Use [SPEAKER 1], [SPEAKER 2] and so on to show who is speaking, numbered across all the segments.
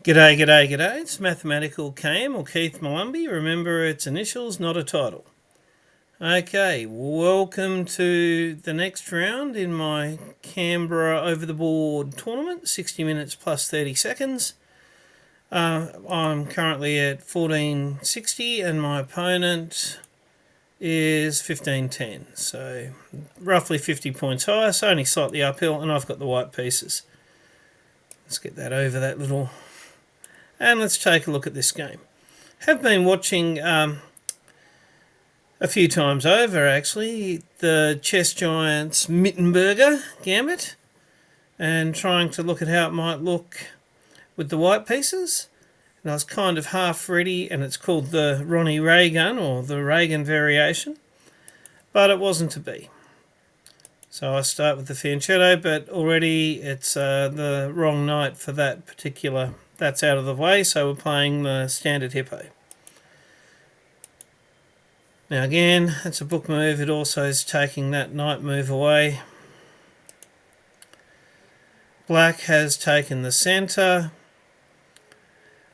[SPEAKER 1] G'day, g'day, g'day. It's Mathematical Cam or Keith Malumbi. Remember, it's initials, not a title. Okay, welcome to the next round in my Canberra over the board tournament, 60 minutes plus 30 seconds. I'm currently at 1460 and my opponent is 1510, so roughly 50 points higher, so only slightly uphill, and I've got the white pieces. Let's get that over that little... And let's take a look at this game. Have been watching a few times over, actually, the chess giant's Mittenberger gambit, and trying to look at how it might look with the white pieces. And I was kind of half ready, and it's called the Ronnie Reagan, or the Reagan variation, but it wasn't to be. So I start with the fianchetto, but already it's the wrong knight for that particular... That's out of the way, so we're playing the standard hippo. Now again, it's a book move. It also is taking that knight move away. Black has taken the centre.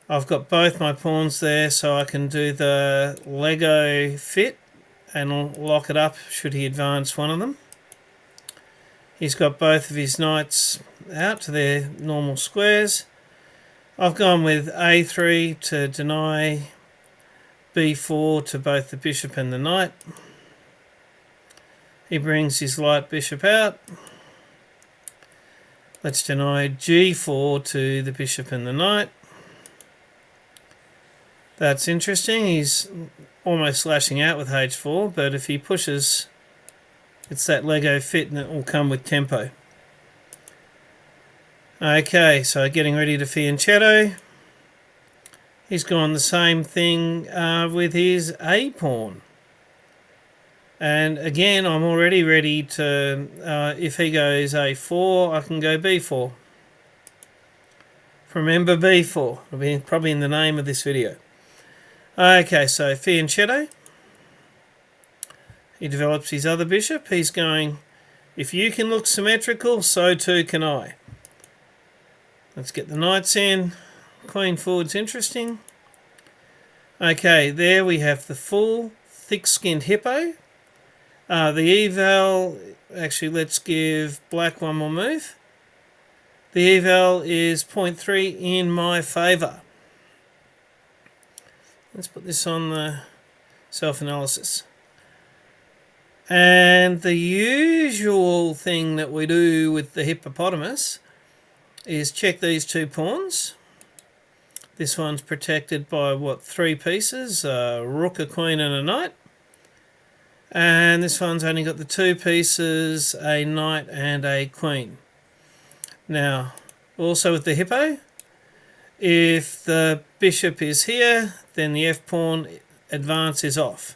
[SPEAKER 1] I've got both my pawns there, so I can do the Lego fit and lock it up should he advance one of them. He's got both of his knights out to their normal squares. I've gone with A3 to deny B4 to both the bishop and the knight. He brings his light bishop out. Let's deny G4 to the bishop and the knight. That's interesting. He's almost lashing out with H4, but if he pushes, it's that Lego fit and it will come with tempo. Okay, so getting ready to fianchetto. He's gone the same thing with his A pawn. And again, I'm already ready to, if he goes A4, I can go B4. Remember B4, it'll be probably in the name of this video. Okay, so fianchetto. He develops his other bishop. He's going, if you can look symmetrical, so too can I. Let's get the knights in. Queen forward's interesting. Okay, there we have the full thick-skinned hippo. The eval, actually let's give black one more move. The eval is 0.3 in my favour. Let's put this on the self-analysis. And the usual thing that we do with the hippopotamus is check these two pawns. This one's protected by, what, 3 pieces, a rook, a queen and a knight. And this one's only got the 2 pieces, a knight and a queen. Now, also with the hippo, if the bishop is here, then the f-pawn advance is off.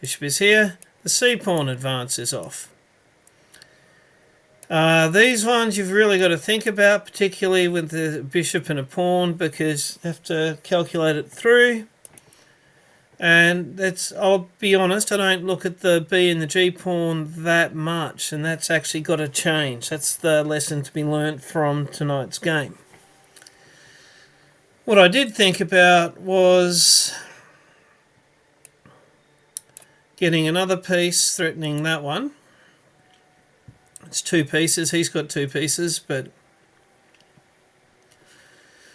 [SPEAKER 1] Bishop is here, the c-pawn advance is off. These ones you've really got to think about, particularly with the bishop and a pawn, because you have to calculate it through. And that's, I'll be honest, I don't look at the B and the G pawn that much, and that's actually got to change. That's the lesson to be learnt from tonight's game. What I did think about was getting another piece, threatening that one. It's 2 pieces. He's got 2 pieces, but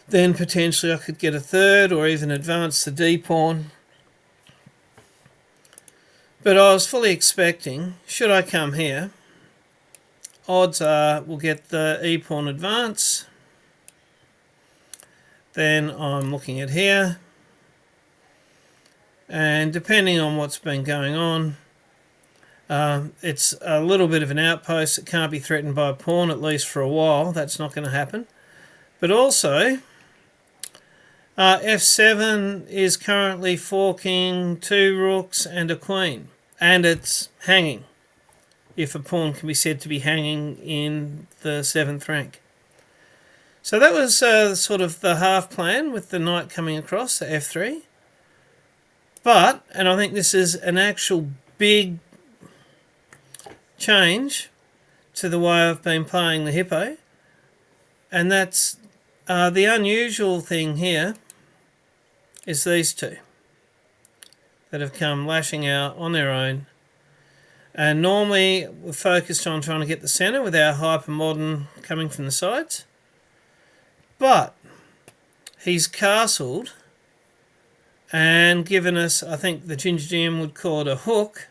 [SPEAKER 1] then potentially I could get a third or even advance the D pawn. But I was fully expecting, should I come here, odds are we'll get the E pawn advance. Then I'm looking at here, and depending on what's been going on, it's a little bit of an outpost. It can't be threatened by a pawn, at least for a while. That's not going to happen. But also, f7 is currently forking 2 rooks and a queen. And it's hanging, if a pawn can be said to be hanging in the 7th rank. So that was sort of the half plan with the knight coming across, the f3. But, and I think this is an actual big change to the way I've been playing the hippo, and that's The unusual thing here is these two that have come lashing out on their own. And normally we're focused on trying to get the centre with our hypermodern coming from the sides. But he's castled and given us, I think the Ginger Jam would call it a hook.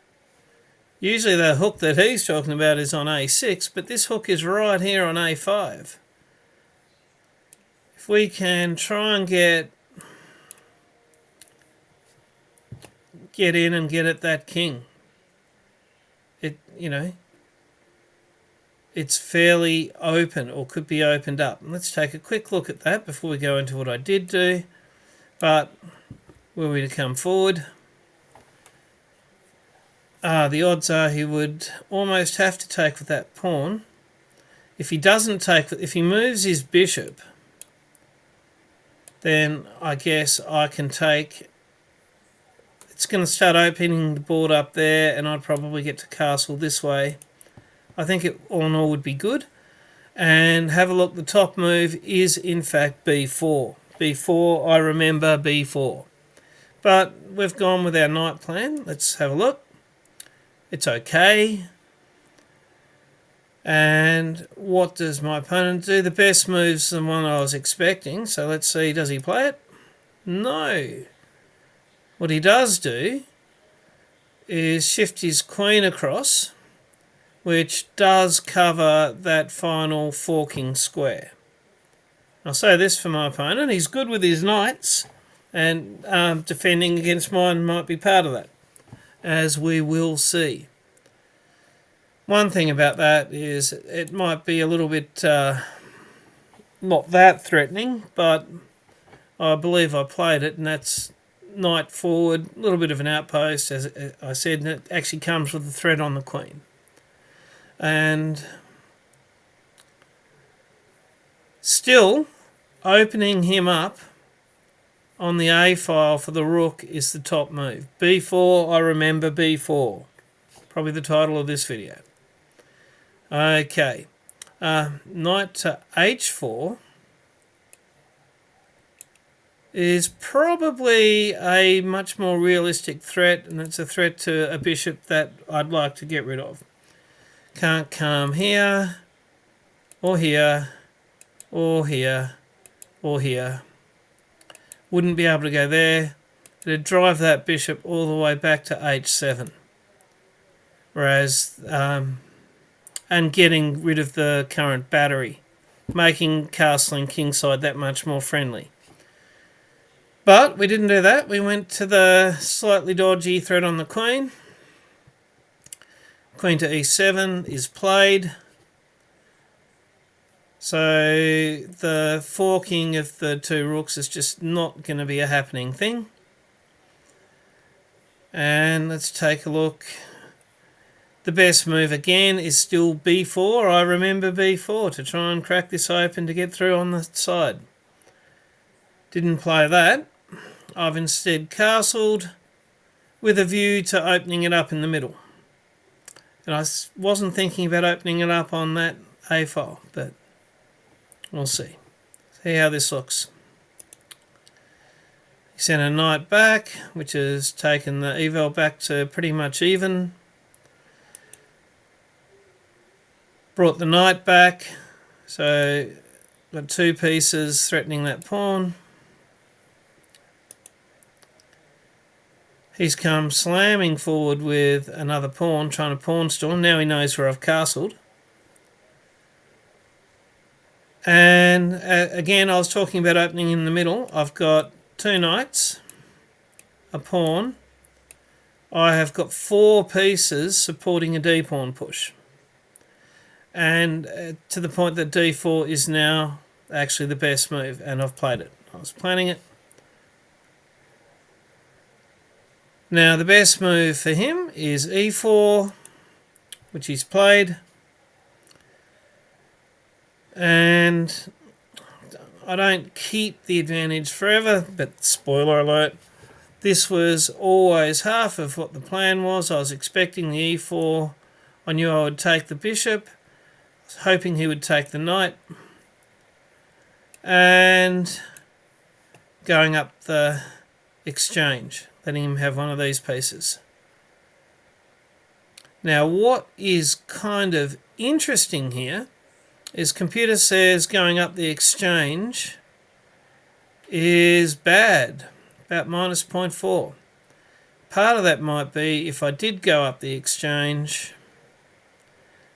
[SPEAKER 1] Usually the hook that he's talking about is on A6, but this hook is right here on A5. If we can try and get in and get at that king, it's fairly open, or could be opened up. And let's take a quick look at that before we go into what I did do. But were we to come forward, the odds are he would almost have to take with that pawn. If he doesn't take, if he moves his bishop, then I guess I can take. It's going to start opening the board up there, and I'd probably get to castle this way. I think it all in all would be good. And have a look, the top move is in fact b4. b4, I remember b4. But we've gone with our knight plan. Let's have a look. It's okay. And what does my opponent do? The best move's the one I was expecting. So let's see, does he play it? No. What he does do is shift his queen across, which does cover that final forking square. I'll say this for my opponent. He's good with his knights, and defending against mine might be part of that, as we will see. One thing about that is it might be a little bit not that threatening, but I believe I played it, and that's knight forward, a little bit of an outpost, as I said, and it actually comes with the threat on the queen. And still, opening him up on the A file for the rook is the top move. b4, I remember b4. Probably the title of this video. Okay. Knight to h4 is probably a much more realistic threat, and it's a threat to a bishop that I'd like to get rid of. Can't come here, or here, or here, or here. Wouldn't be able to go there. It'd drive that bishop all the way back to h7. Whereas, and getting rid of the current battery, making castling kingside that much more friendly. But we didn't do that. We went to the slightly dodgy threat on the queen. Queen to e7 is played. So the forking of the two rooks is just not going to be a happening thing. And let's take a look. The best move again is still b4. I remember b4 to try and crack this open to get through on the side. Didn't play that. I've instead castled with a view to opening it up in the middle. And I wasn't thinking about opening it up on that A file, but we'll see. See how this looks. He sent a knight back, which has taken the eval back to pretty much even. Brought the knight back, so got two pieces threatening that pawn. He's come slamming forward with another pawn, trying to pawn storm. Now he knows where I've castled. And again, I was talking about opening in the middle. I've got two knights, a pawn. I have got four pieces supporting a d-pawn push. And to the point that d4 is now actually the best move, and I've played it. I was planning it. Now the best move for him is e4, which he's played. And I don't keep the advantage forever, but spoiler alert, this was always half of what the plan was. I was expecting the e4. I knew I would take the bishop. I was hoping he would take the knight. and going up the exchange, letting him have one of these pieces. Now, what is kind of interesting here is computer says going up the exchange is bad, about minus 0.4. Part of that might be if I did go up the exchange,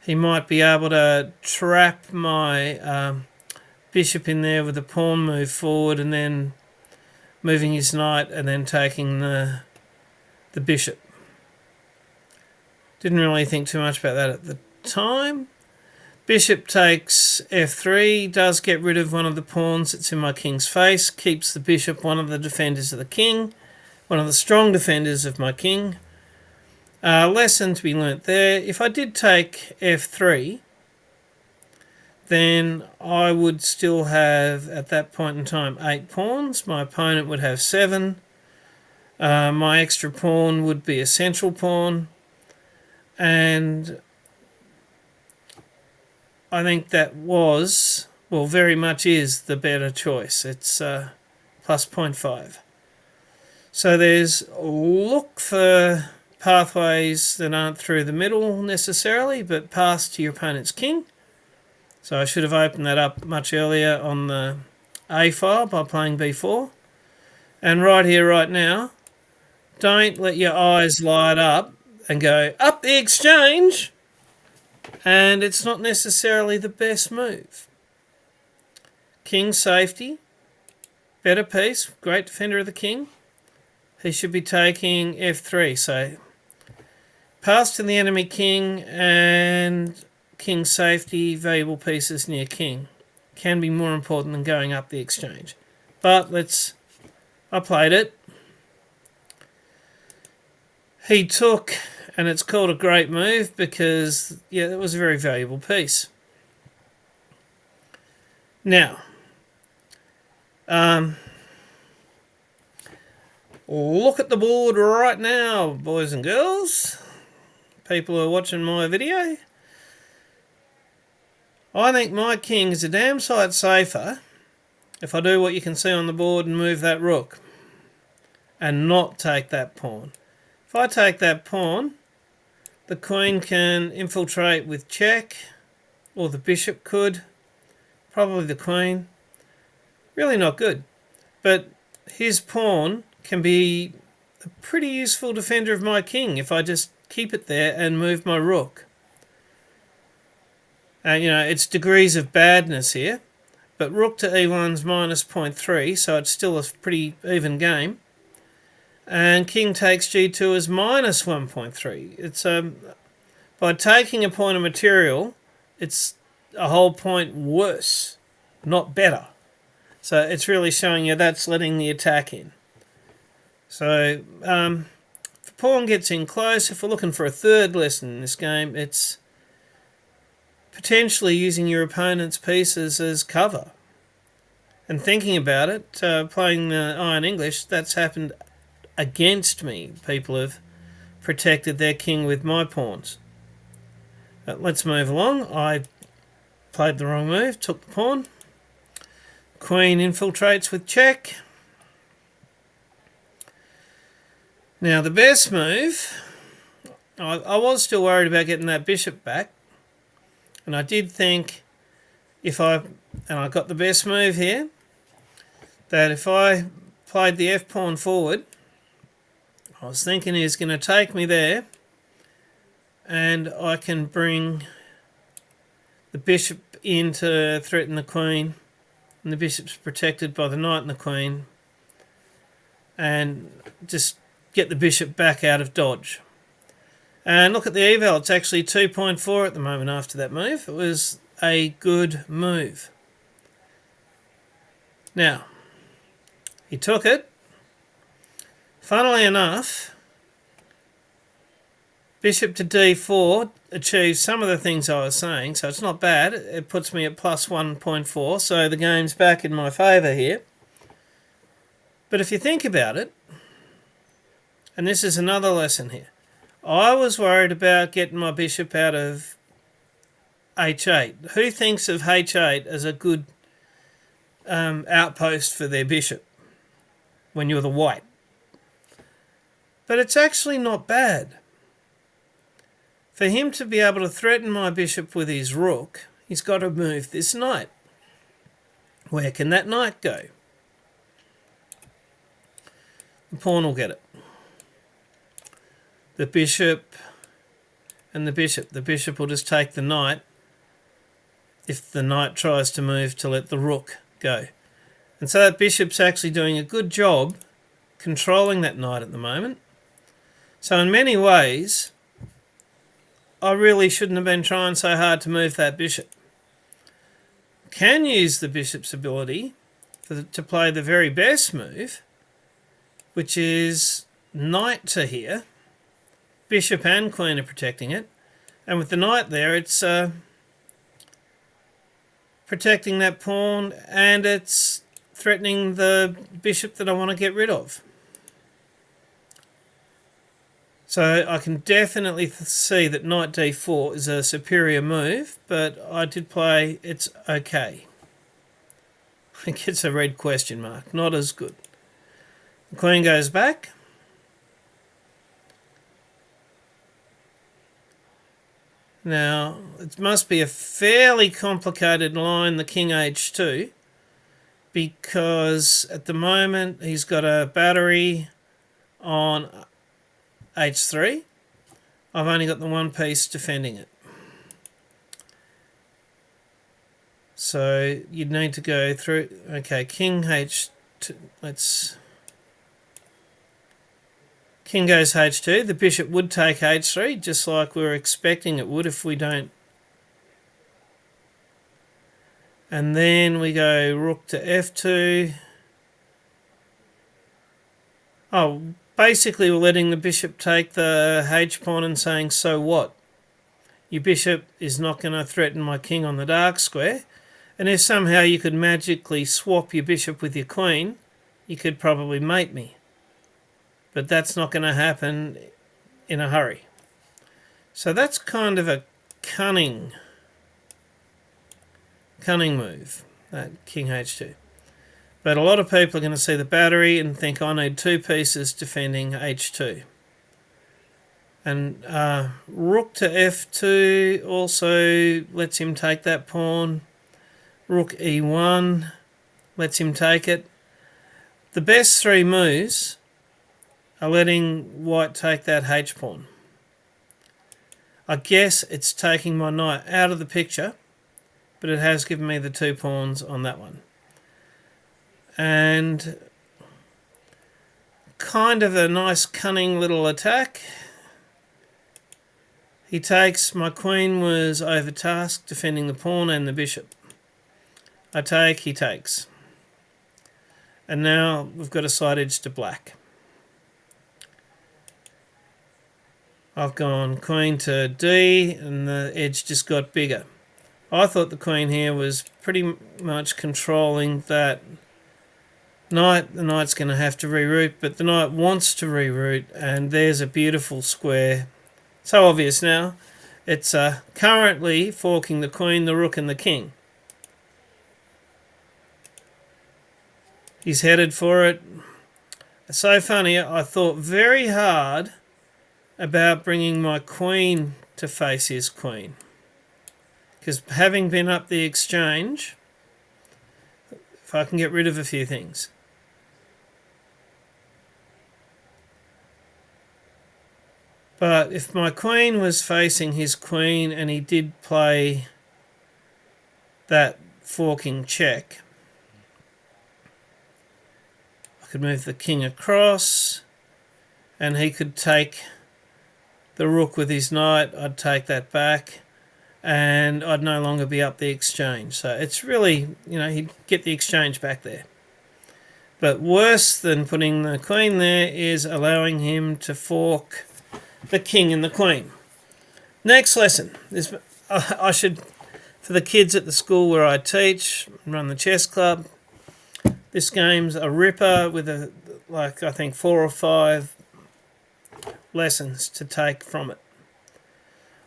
[SPEAKER 1] he might be able to trap my bishop in there with a pawn move forward and then moving his knight and then taking the bishop. Didn't really think too much about that at the time. Bishop takes f3, does get rid of one of the pawns that's in my king's face, keeps the bishop one of the defenders of the king, one of the strong defenders of my king. Lesson to be learnt there. If I did take f3, then I would still have, at that point in time, 8 pawns. My opponent would have 7. My extra pawn would be a central pawn. And I think that was, well, very much is the better choice. It's plus 0.5. So there's look for pathways that aren't through the middle necessarily, but pass to your opponent's king. So I should have opened that up much earlier on the A file by playing b4. And right here, right now, don't let your eyes light up and go up the exchange, and it's not necessarily the best move. King safety, better piece, great defender of the king. He should be taking f3, so pass to the enemy king and king safety, valuable pieces near king. Can be more important than going up the exchange. But I played it. He took, and it's called a great move because, yeah, that was a very valuable piece. Now, look at the board right now, boys and girls. People who are watching my video. I think my king is a damn sight safer if I do what you can see on the board and move that rook and not take that pawn. If I take that pawn, the queen can infiltrate with check, or the bishop could, probably the queen. Really not good. But his pawn can be a pretty useful defender of my king if I just keep it there and move my rook. It's degrees of badness here, but rook to e1's minus 0.3, so it's still a pretty even game. And king takes g2 is minus 1.3. It's by taking a point of material, it's a whole point worse, not better. So it's really showing you that's letting the attack in. So if the pawn gets in close, if we're looking for a third lesson in this game, it's potentially using your opponent's pieces as cover. And thinking about it, playing the Iron English, that's happened against me. People have protected their king with my pawns. Let's move along. I played the wrong move, took the pawn. Queen infiltrates with check. Now the best move, I was still worried about getting that bishop back. And I did think and I got the best move here, that if I played the f-pawn forward, I was thinking he's going to take me there, and I can bring the bishop in to threaten the queen, and the bishop's protected by the knight and the queen, and just get the bishop back out of dodge. And look at the eval, it's actually 2.4 at the moment after that move. It was a good move. Now, he took it. Funnily enough, bishop to d4 achieves some of the things I was saying, so it's not bad. It puts me at plus 1.4, so the game's back in my favour here. But if you think about it, and this is another lesson here, I was worried about getting my bishop out of h8. Who thinks of h8 as a good outpost for their bishop when you're the white. But it's actually not bad. For him to be able to threaten my bishop with his rook, he's got to move this knight. Where can that knight go? The pawn will get it. The bishop and the bishop. The bishop will just take the knight if the knight tries to move to let the rook go. And so that bishop's actually doing a good job controlling that knight at the moment. So in many ways, I really shouldn't have been trying so hard to move that bishop. Can use the bishop's ability to play the very best move, which is knight to here. Bishop and queen are protecting it. And with the knight there, it's protecting that pawn, and it's threatening the bishop that I want to get rid of. So I can definitely see that knight d4 is a superior move, but I did play it's okay. It gets a red question mark, not as good. The queen goes back. Now, it must be a fairly complicated line, the king h2, because at the moment he's got a battery on h3. I've only got the one piece defending it. So you'd need to go through, okay, king h2, king goes h2. The bishop would take h3, just like we were expecting it would if we don't. And then we go rook to f2. Oh, basically we're letting the bishop take the h-pawn and saying, so what? Your bishop is not going to threaten my king on the dark square. And if somehow you could magically swap your bishop with your queen, you could probably mate me. But that's not going to happen in a hurry. So that's kind of a cunning move, that king h2. But a lot of people are going to see the battery and think I need two pieces defending h2. And rook to f2 also lets him take that pawn. Rook e1 lets him take it. The best three moves are letting white take that h-pawn. I guess it's taking my knight out of the picture, but it has given me the two pawns on that one. And kind of a nice cunning little attack. He takes, my queen was overtasked defending the pawn and the bishop. I take, he takes. And now we've got a side edge to black. I've gone queen to d and the edge just got bigger. I thought the queen here was pretty much controlling that knight. The knight's going to have to reroute, but the knight wants to reroute, and there's a beautiful square. So obvious now. It's currently forking the queen, the rook and the king. He's headed for it. It's so funny, I thought very hard about bringing my queen to face his queen. Because having been up the exchange, if I can get rid of a few things. But if my queen was facing his queen and he did play that forking check, I could move the king across and he could take the rook with his knight. I'd take that back and I'd no longer be up the exchange. So it's really, he'd get the exchange back there. But worse than putting the queen there is allowing him to fork the king and the queen. Next lesson. I should, for the kids at the school where I teach, run the chess club, this game's a ripper with I think 4 or 5 lessons to take from it.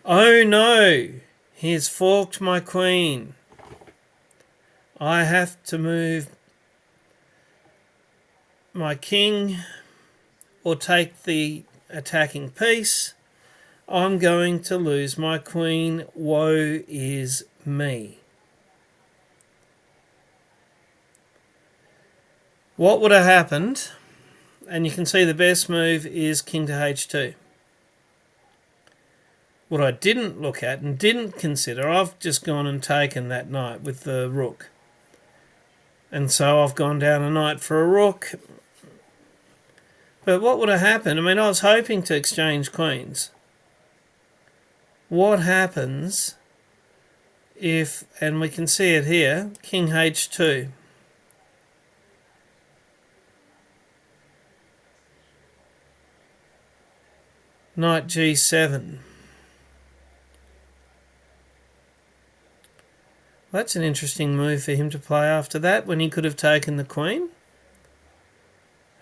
[SPEAKER 1] Oh no, he's forked my queen. I have to move my king or take the attacking piece, I'm going to lose my queen. Woe is me. What would have happened, and you can see the best move is king to h2. What I didn't look at and didn't consider, I've just gone and taken that knight with the rook. And so I've gone down a knight for a rook. But what would have happened? I mean, I was hoping to exchange queens. What happens if, and we can see it here, king h2. Knight g7. That's an interesting move for him to play after that, when he could have taken the queen.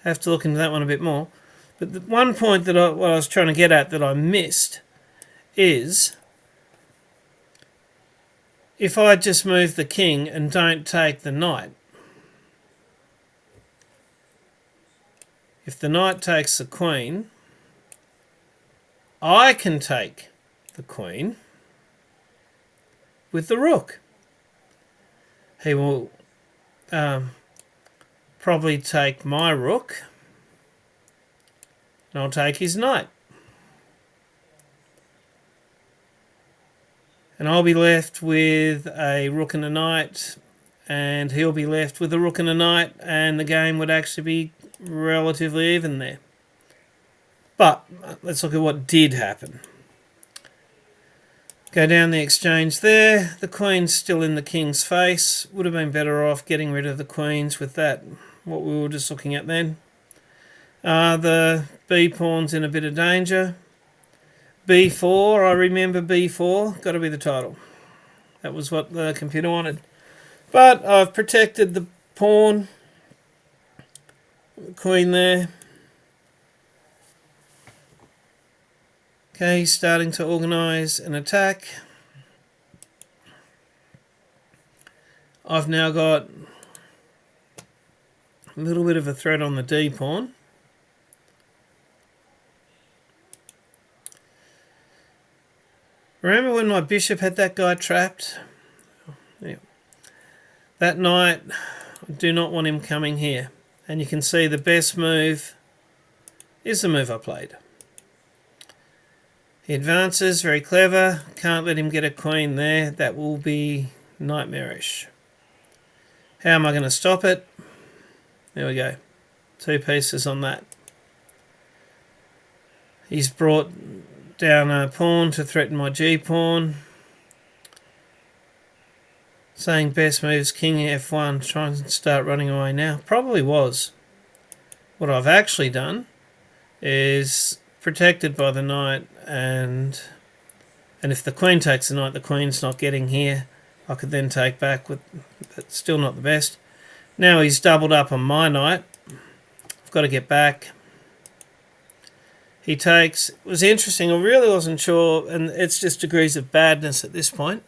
[SPEAKER 1] Have to look into that one a bit more. But the one point that what I was trying to get at that I missed is, if I just move the king and don't take the knight, if the knight takes the queen, I can take the queen with the rook. He will probably take my rook, and I'll take his knight. And I'll be left with a rook and a knight, and he'll be left with a rook and a knight, and the game would actually be relatively even there. But let's look at what did happen. Go down the exchange there. The queen's still in the king's face. Would have been better off getting rid of the queens with that, what we were just looking at then. The b pawn's in a bit of danger. b4, I remember b4, got to be the title. That was what the computer wanted. But I've protected the pawn, the queen there. Okay, he's starting to organise an attack. I've now got a little bit of a threat on the d pawn. Remember when my bishop had that guy trapped? Yeah. That knight, I do not want him coming here. And you can see the best move is the move I played. He advances, very clever. Can't let him get a queen there. That will be nightmarish. How am I going to stop it? There we go. 2 pieces on that. He's brought down a pawn to threaten my g-pawn. Saying best moves king f1. Try and start running away now. Probably was. What I've actually done is protected by the knight, and if the queen takes the knight, the queen's not getting here. I could then take back with, but still not the best. Now he's doubled up on my knight. I've got to get back. He takes. It was interesting. I really wasn't sure, and it's just degrees of badness at this point.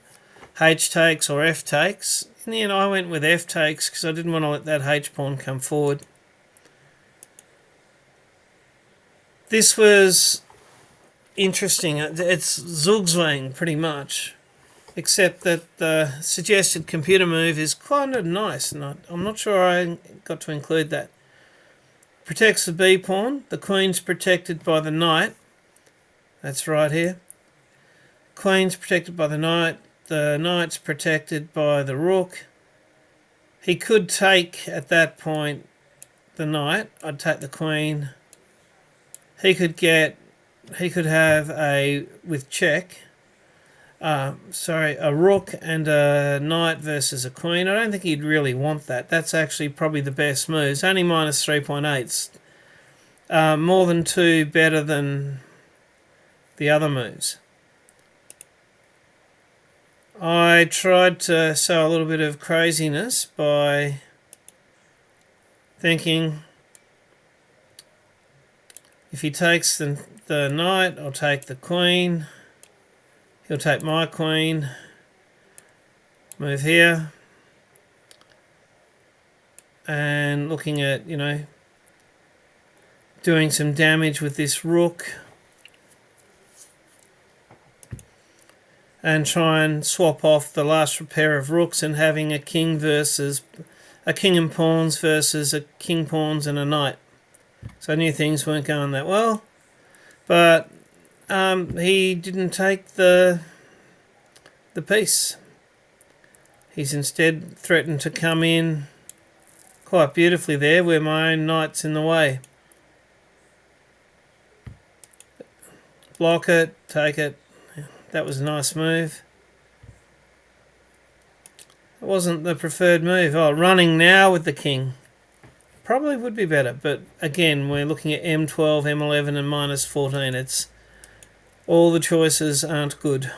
[SPEAKER 1] H takes or F takes. In the end, I went with F takes because I didn't want to let that H pawn come forward. This was interesting. It's zugzwang pretty much, except that the suggested computer move is kind of nice, and I'm not sure I got to include that. Protects the b pawn. The queen's protected by the knight. That's right here. Queen's protected by the knight. The knight's protected by the rook. He could take, at that point, the knight. I'd take the queen. He could have a, with check, a rook and a knight versus a queen. I don't think he'd really want that. That's actually probably the best move. It's only minus 3.8. More than 2 better than the other moves. I tried to sow a little bit of craziness by thinking, if he takes the knight, I'll take the queen. He'll take my queen. Move here. And looking at, doing some damage with this rook and try and swap off the last pair of rooks and having a king versus a king and pawns versus a king pawns and a knight. So I knew things weren't going that well, but he didn't take the piece. He's instead threatened to come in quite beautifully there where my own knight's in the way. Block it, take it. That was a nice move. It wasn't the preferred move. Oh, running now with the king. Probably would be better, but again, we're looking at M12, M11 and minus 14. It's all the choices aren't good.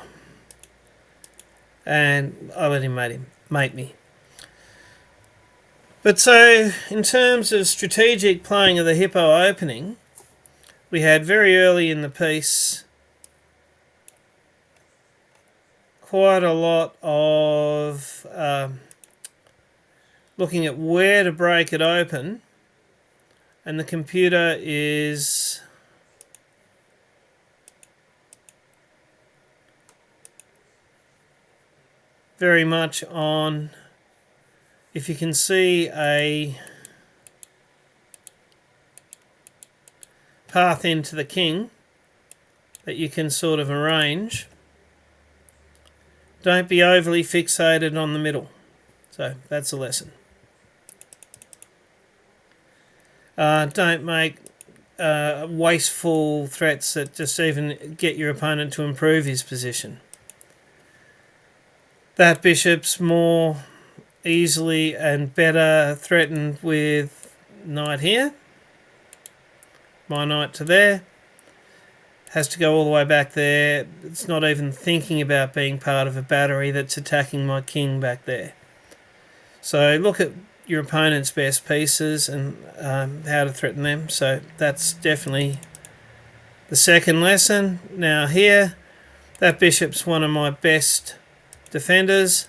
[SPEAKER 1] And I let him mate me. But so, in terms of strategic playing of the hippo opening, we had very early in the piece quite a lot of looking at where to break it open, and the computer is very much on, if you can see a path into the king that you can sort of arrange, don't be overly fixated on the middle. So that's a lesson. Don't make wasteful threats that just even get your opponent to improve his position. That bishop's more easily and better threatened with knight here. My knight to there. Has to go all the way back there. It's not even thinking about being part of a battery that's attacking my king back there. So look at your opponent's best pieces and how to threaten them. So that's definitely the second lesson. Now here, that bishop's one of my best defenders.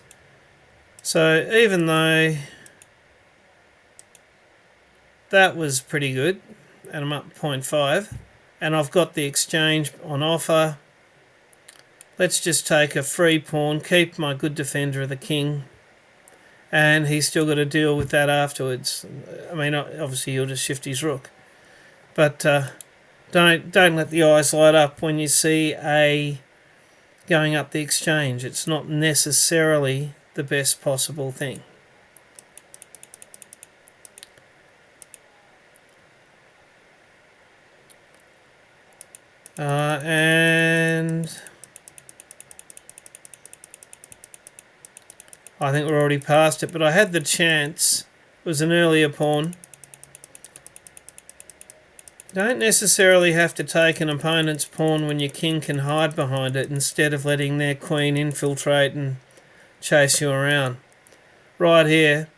[SPEAKER 1] So even though that was pretty good, and I'm up 0.5, and I've got the exchange on offer, let's just take a free pawn, keep my good defender of the king, and he's still got to deal with that afterwards. I mean, obviously he'll just shift his rook, but don't let the eyes light up when you see a going up the exchange. It's not necessarily the best possible thing. And I think we're already past it, but I had the chance. It was an earlier pawn. Don't necessarily have to take an opponent's pawn when your king can hide behind it instead of letting their queen infiltrate and chase you around. Right here,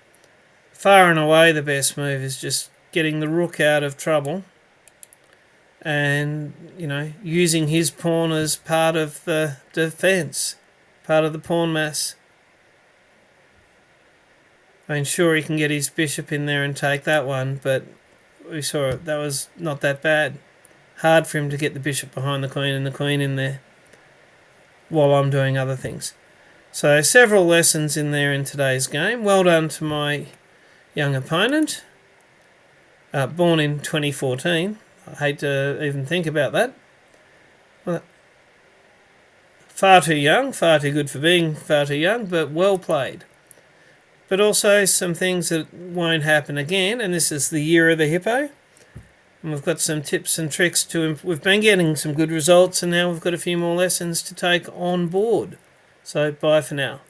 [SPEAKER 1] far and away the best move is just getting the rook out of trouble and, you know, using his pawn as part of the defence, part of the pawn mass. I mean, sure, he can get his bishop in there and take that one, but we saw it, that was not that bad. Hard for him to get the bishop behind the queen and the queen in there while I'm doing other things. So several lessons in there in today's game. Well done to my young opponent, born in 2014. I hate to even think about that. Well, far too young, far too good for being far too young, but well played. But also some things that won't happen again, and this is the year of the hippo. And we've got some tips and tricks to... We've been getting some good results, and now we've got a few more lessons to take on board. So bye for now.